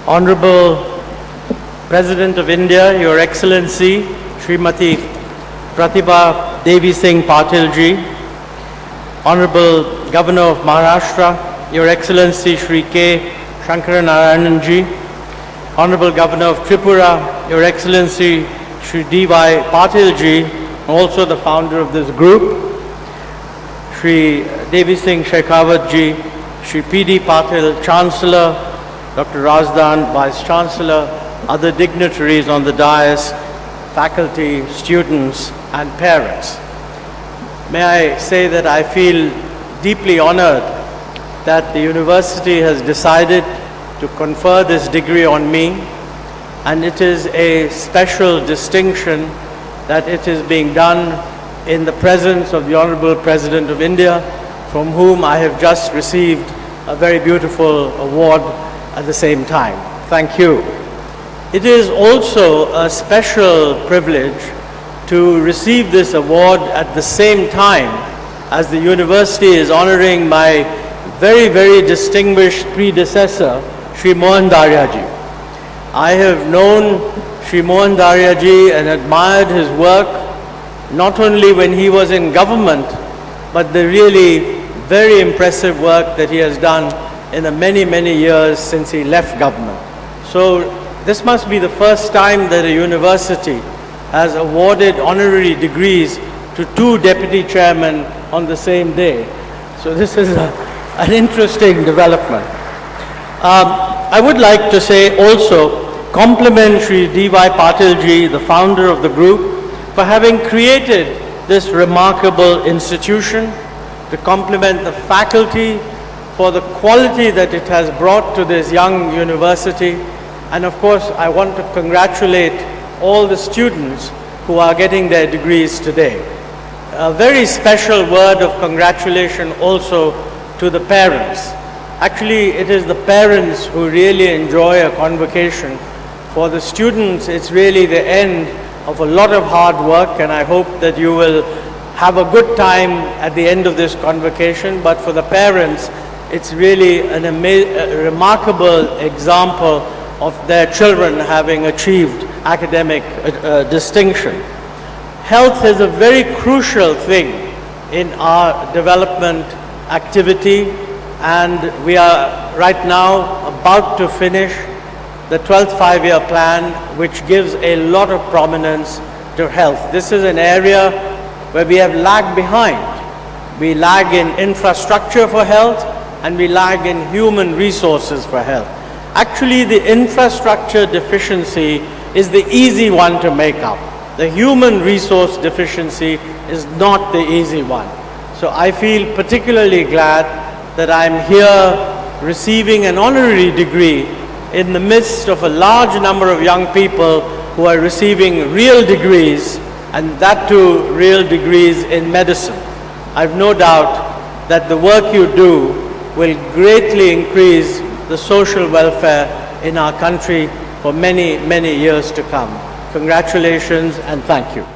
Honorable President of India, Your Excellency, Srimati Pratibha Devi Singh Patil ji, Honorable Governor of Maharashtra, Your Excellency Shri K. Shankara Narayanan ji, Honorable Governor of Tripura, Your Excellency Shri D.Y. Patil ji, also the founder of this group, Shri Devi Singh Shekhawat ji, Shri P.D. Patil, Chancellor, Dr. Razdan, Vice Chancellor, other dignitaries on the dais, faculty, students, and parents. May I say that I feel deeply honored that the university has decided to confer this degree on me, and it is a special distinction that it is being done in the presence of the Honorable President of India, from whom I have just received a very beautiful award at the same time. Thank you. It is also a special privilege to receive this award at the same time as the university is honoring my very, very distinguished predecessor, Shri Mohan Daria ji. I have known Shri Mohan Daria ji and admired his work not only when he was in government, but the really very impressive work that he has done in the many, many years since he left government. So this must be the first time that a university has awarded honorary degrees to two deputy chairmen on the same day. So this is an interesting development. I would like to say also, compliment Shri D.Y. Patil ji, the founder of the group, for having created this remarkable institution, to compliment the faculty for the quality that it has brought to this young university, and of course I want to congratulate all the students who are getting their degrees today. A very special word of congratulation also to the parents. Actually, it is the parents who really enjoy a convocation. For the students, it's really the end of a lot of hard work, and I hope that you will have a good time at the end of this convocation. But for the parents, it's really a remarkable example of their children having achieved academic distinction. Health is a very crucial thing in our development activity, and we are right now about to finish the 12th five-year plan, which gives a lot of prominence to health. This is an area where we have lagged behind. We lag in infrastructure for health, and we lag in human resources for health. Actually, the infrastructure deficiency is the easy one to make up. The human resource deficiency is not the easy one. So I feel particularly glad that I'm here receiving an honorary degree in the midst of a large number of young people who are receiving real degrees, and that too real degrees in medicine. I've no doubt that the work you do will greatly increase the social welfare in our country for many, many years to come. Congratulations and thank you.